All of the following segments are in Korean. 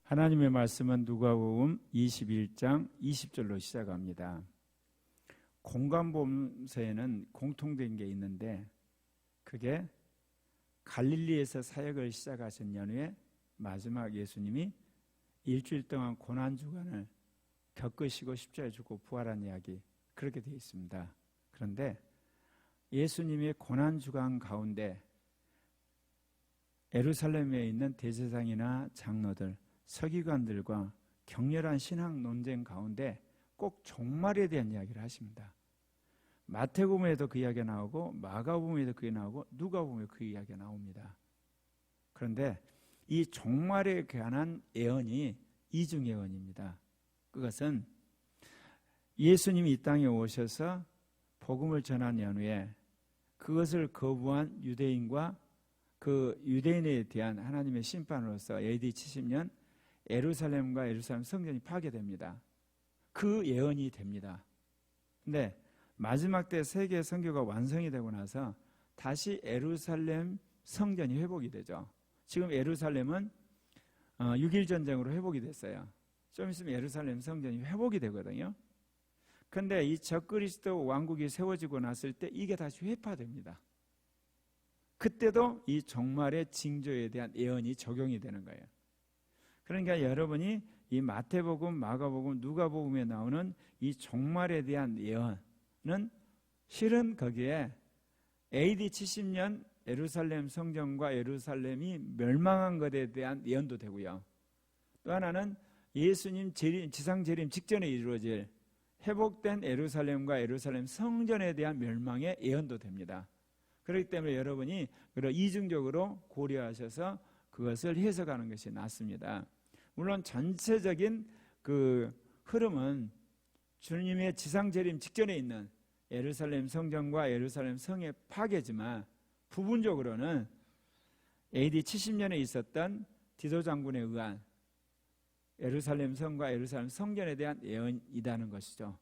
하나님의 말씀은 누가복음 21장 20절로 시작합니다. 공관복음서에는 공통된 게 있는데 그게 갈릴리에서 사역을 시작하신 연후에 마지막 예수님이 일주일 동안 고난주간을 겪으시고 십자가에 죽고 부활한 이야기, 그렇게 되어 있습니다. 그런데 예수님의 고난주간 가운데 예루살렘에 있는 대제사장이나 장로들, 서기관들과 격렬한 신학 논쟁 가운데 꼭 종말에 대한 이야기를 하십니다. 마태복음에도 그 이야기가 나오고 마가복음에도 그게 나오고 누가복음에 그 이야기가 나옵니다. 그런데 이 종말에 관한 예언이 이중예언입니다. 그것은 예수님이 이 땅에 오셔서 복음을 전한 연후에 그것을 거부한 유대인과 그 유대인에 대한 하나님의 심판으로서 AD 70년 예루살렘과 예루살렘 성전이 파괴됩니다. 그 예언이 됩니다. 근데 마지막 때 세계 선교가 완성이 되고 나서 다시 예루살렘 성전이 회복이 되죠. 지금 예루살렘은 6.1 전쟁으로 회복이 됐어요. 좀 있으면 예루살렘 성전이 회복이 되거든요. 그런데 이 적그리스도 왕국이 세워지고 났을 때 이게 다시 회파됩니다. 그때도 이 종말의 징조에 대한 예언이 적용이 되는 거예요. 그러니까 여러분이 이 마태복음, 마가복음, 누가복음에 나오는 이 종말에 대한 예언은 실은 거기에 AD 70년 예루살렘 성전과 예루살렘이 멸망한 것에 대한 예언도 되고요. 또 하나는 예수님 지상 재림 직전에 이루어질 회복된 예루살렘과 예루살렘 성전에 대한 멸망의 예언도 됩니다. 그렇기 때문에 여러분이 이중적으로 고려하셔서 그것을 해석하는 것이 낫습니다. 물론 전체적인 그 흐름은 주님의 지상 재림 직전에 있는 예루살렘 성전과 예루살렘 성의 파괴지만 부분적으로는 AD 70년에 있었던 디도 장군에 의한 예루살렘 성과 예루살렘 성전에 대한 예언이라는 것이죠.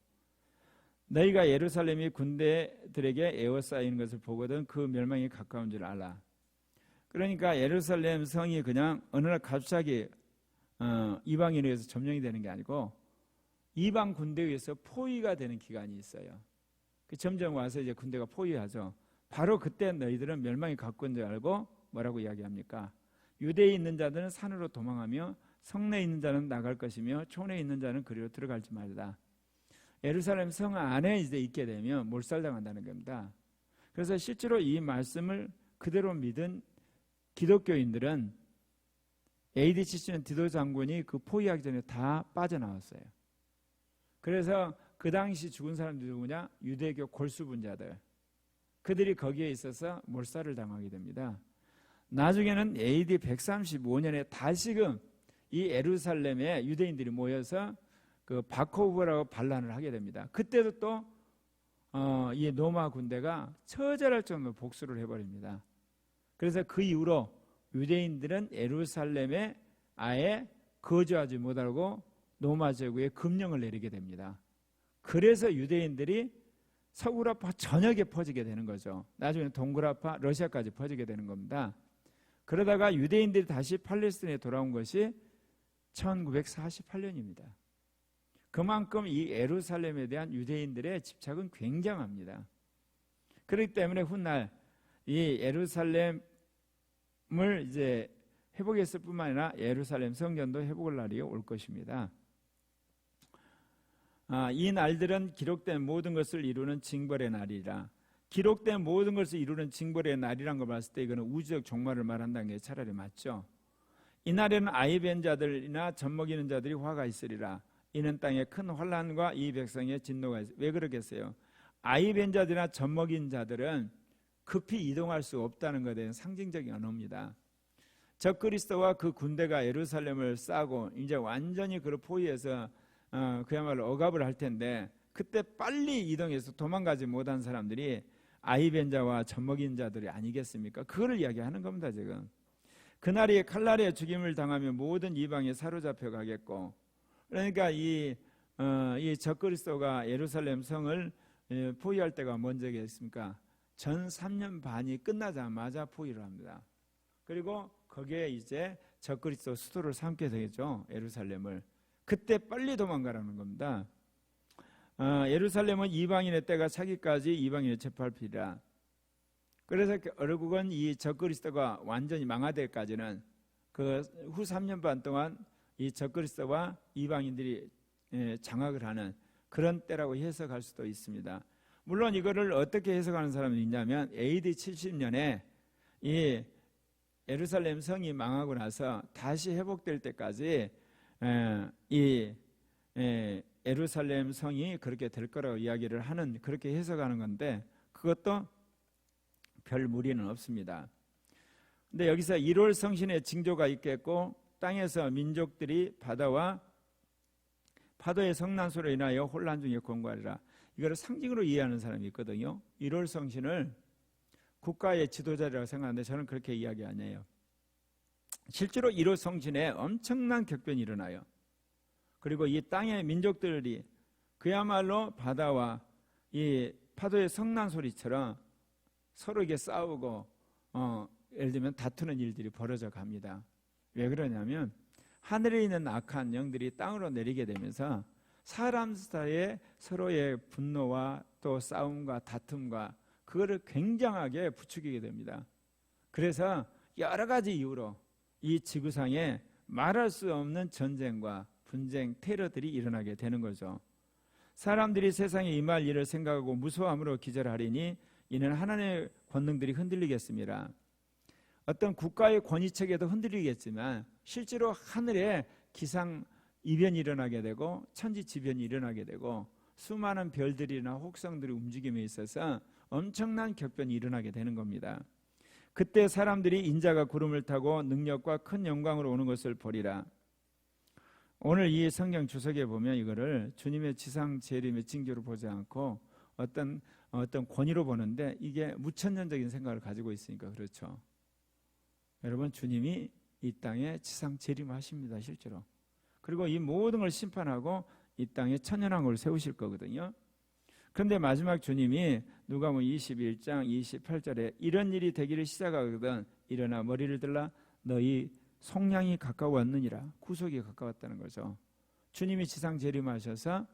너희가 예루살렘이 군대들에게 에워싸이는 것을 보거든 그 멸망이 가까운 줄 알아. 그러니까 예루살렘 성이 그냥 어느 날 갑자기 이방인에 의해서 점령이 되는 게 아니고 이방 군대에 의해서 포위가 되는 기간이 있어요. 점점 와서 이제 군대가 포위하죠. 바로 그때 너희들은 멸망이 가까운 줄 알고 뭐라고 이야기합니까? 유대에 있는 자들은 산으로 도망하며 성내에 있는 자는 나갈 것이며 촌에 있는 자는 그리로 들어갈지 말라. 예루살렘 성 안에 이제 있게 되면 몰살당한다는 겁니다. 그래서 실제로 이 말씀을 그대로 믿은 기독교인들은 AD 70년 디도 장군이 그 포위하기 전에 다 빠져나왔어요. 그래서 그 당시 죽은 사람들이 누구냐? 유대교 골수분자들. 그들이 거기에 있어서 몰살을 당하게 됩니다. 나중에는 AD 135년에 다시금 이 예루살렘에 유대인들이 모여서 그 바코브라고 반란을 하게 됩니다. 그때도 또 이 로마 군대가 처절할 정도로 복수를 해버립니다. 그래서 그 이후로 유대인들은 예루살렘에 아예 거주하지 못하고 로마 제국에 금령을 내리게 됩니다. 그래서 유대인들이 서구라파 전역에 퍼지게 되는 거죠. 나중에 동구라파 러시아까지 퍼지게 되는 겁니다. 그러다가 유대인들이 다시 팔레스타인에 돌아온 것이 1948년입니다. 그만큼 이 예루살렘에 대한 유대인들의 집착은 굉장합니다. 그렇기 때문에 훗날 이 예루살렘을 이제 회복했을 뿐만 아니라 예루살렘 성전도 회복할 날이 올 것입니다. 이 날들은 기록된 모든 것을 이루는 징벌의 날이라. 기록된 모든 것을 이루는 징벌의 날이란 걸 봤을 때 이거는 우주적 종말을 말한다는 게 차라리 맞죠. 이날에는 아이 벤 자들이나 젖먹이는 자들이 화가 있으리라. 이는 땅에 큰 환난과 이 백성의 진노가 있어요. 왜 그러겠어요? 아이 벤 자들이나 젖먹인 자들은 급히 이동할 수 없다는 것에 대한 상징적인 언어입니다. 적그리스도와 그 군대가 예루살렘을 싸고 이제 완전히 그를 포위해서 그야말로 억압을 할 텐데 그때 빨리 이동해서 도망가지 못한 사람들이 아이 벤 자와 젖먹인 자들이 아니겠습니까? 그거를 이야기하는 겁니다. 지금 그날이 칼날에 죽임을 당하며 모든 이방에 사로잡혀 가겠고, 그러니까 이 적그리스도가 예루살렘 성을 포위할 때가 먼저겠습니까? 전 3년 반이 끝나자마자 포위를 합니다. 그리고 거기에 이제 적그리스도 수도를 삼게 되겠죠. 예루살렘을. 그때 빨리 도망가라는 겁니다. 예루살렘은 이방인의 때가 차기까지 이방인의 재팔피라. 그래서 결국은 이 적그리스도가 완전히 망하될 까지는 그 후 3년 반 동안 이 적그리스도와 이방인들이 장악을 하는 그런 때라고 해석할 수도 있습니다. 물론 이거를 어떻게 해석하는 사람이 있냐면 AD 70년에 이 예루살렘 성이 망하고 나서 다시 회복될 때까지 이 예루살렘 성이 그렇게 될 거라고 이야기를 하는, 그렇게 해석하는 건데 그것도 별 무리는 없습니다. 근데 여기서 1월 성신의 징조가 있겠고 땅에서 민족들이 바다와 파도의 성난 소리로 인하여 혼란 중에 권고하리라. 이거를 상징으로 이해하는 사람이 있거든요. 1월 성신을 국가의 지도자라고 생각하는데 저는 그렇게 이야기 안 해요. 실제로 1월 성신에 엄청난 격변이 일어나요. 그리고 이 땅의 민족들이 그야말로 바다와 이 파도의 성난 소리처럼 서로에게 싸우고 예를 들면 다투는 일들이 벌어져 갑니다. 왜 그러냐면 하늘에 있는 악한 영들이 땅으로 내리게 되면서 사람 사이의 서로의 분노와 또 싸움과 다툼과 그거를 굉장하게 부추기게 됩니다. 그래서 여러 가지 이유로 이 지구상에 말할 수 없는 전쟁과 분쟁, 테러들이 일어나게 되는 거죠. 사람들이 세상에 임할 일을 생각하고 무서워함으로 기절하리니 이는 하나님의 권능들이 흔들리겠습니다. 어떤 국가의 권위체계도 흔들리겠지만 실제로 하늘에 기상 이변이 일어나게 되고 천지지변이 일어나게 되고 수많은 별들이나 혹성들이 움직임에 있어서 엄청난 격변이 일어나게 되는 겁니다. 그때 사람들이 인자가 구름을 타고 능력과 큰 영광으로 오는 것을 보리라. 오늘 이 성경 주석에 보면 이거를 주님의 지상 재림의 징조로 보지 않고 어떤 권위로 보는데 이게 무천년적인 생각을 가지고 있으니까 그렇죠. 여러분, 주님이 이 땅에 지상 재림하십니다. 실제로. 그리고 이 모든 걸 심판하고 이 땅에 천년왕국을 세우실 거거든요. 그런데 마지막 주님이 누가복음 21장 28절에 이런 일이 되기를 시작하거든 일어나 머리를 들라 너희 속량이 가까웠느니라. 구속이 가까웠다는 거죠. 주님이 지상 재림하셔서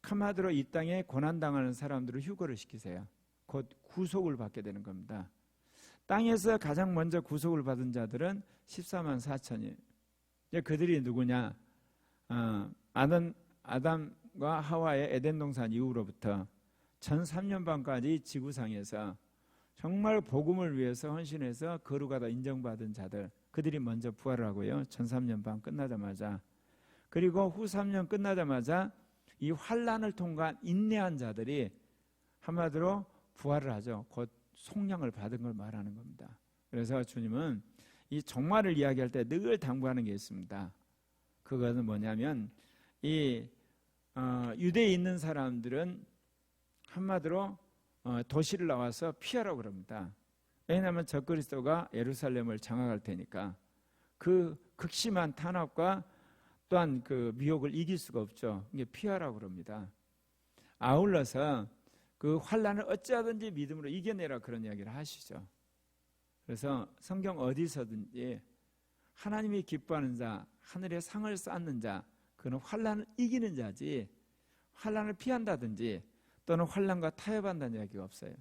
한마디로 이 땅에 고난당하는 사람들을 휴거를 시키세요. 곧 구속을 받게 되는 겁니다. 땅에서 가장 먼저 구속을 받은 자들은 14만 4천이. 그들이 누구냐? 아담과 하와의 에덴 동산 이후로부터 전 3년 반까지 지구상에서 정말 복음을 위해서 헌신해서 거룩하다 인정받은 자들, 그들이 먼저 부활을 하고요. 전 3년 반 끝나자마자. 그리고 후 3년 끝나자마자 이 환란을 통과한 인내한 자들이 한마디로 부활을 하죠. 곧 속량을 받은 걸 말하는 겁니다. 그래서 주님은 이 종말을 이야기할 때 늘 당부하는 게 있습니다. 그것은 뭐냐면 이 유대에 있는 사람들은 한마디로 도시를 나와서 피하라고 그럽니다. 왜냐하면 적그리스도가 예루살렘을 장악할 테니까 그 극심한 탄압과 또한 그 미혹을 이길 수가 없죠. 이게 피하라고 그럽니다. 아울러서 그 환란을 어찌하든지 믿음으로 이겨내라 그런 이야기를 하시죠. 그래서 성경 어디서든지 하나님이 기뻐하는 자, 하늘에 상을 쌓는 자, 그는 환란을 이기는 자지 환란을 피한다든지 또는 환란과 타협한다는 이야기가 없어요.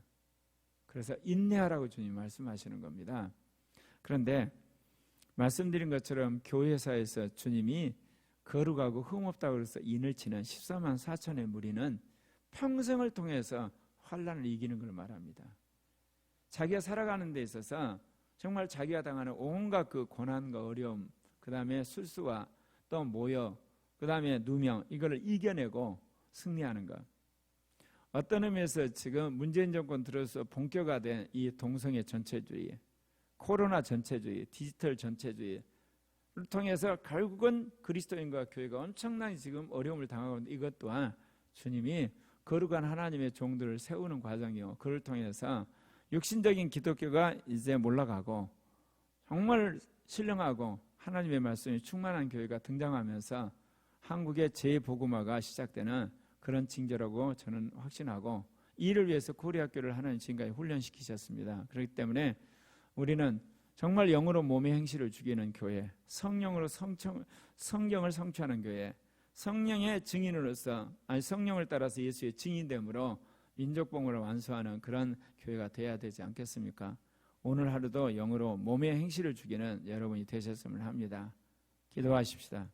그래서 인내하라고 주님 말씀하시는 겁니다. 그런데 말씀드린 것처럼 교회사에서 주님이 거룩하고 흠없다고 해서 인을 치는 14만 4천의 무리는 평생을 통해서 환란을 이기는 걸 말합니다. 자기가 살아가는 데 있어서 정말 자기가 당하는 온갖 그 고난과 어려움, 그 다음에 술수와 또 모욕, 그 다음에 누명, 이거를 이겨내고 승리하는 것. 어떤 의미에서 지금 문재인 정권 들어서 본격화된 이 동성애 전체주의, 코로나 전체주의, 디지털 전체주의를 통해서 결국은 그리스도인과 교회가 엄청난 지금 어려움을 당하고 있는 이것 또한 주님이 거룩한 하나님의 종들을 세우는 과정이요. 그를 통해서 육신적인 기독교가 이제 몰락하고 정말 신령하고 하나님의 말씀이 충만한 교회가 등장하면서 한국의 재복음화가 시작되는 그런 징조라고 저는 확신하고 이를 위해서 코리아교를 하나님 지금까지 훈련시키셨습니다. 그렇기 때문에 우리는 정말 영으로 몸의 행실을 죽이는 교회, 성령으로 성경을 성취하는 교회, 성령의 증인으로서, 성령을 따라서 예수의 증인됨으로 민족봉을 완수하는 그런 교회가 돼야 되지 않겠습니까? 오늘 하루도 영으로 몸의 행실을 죽이는 여러분이 되셨으면 합니다. 기도하십시다.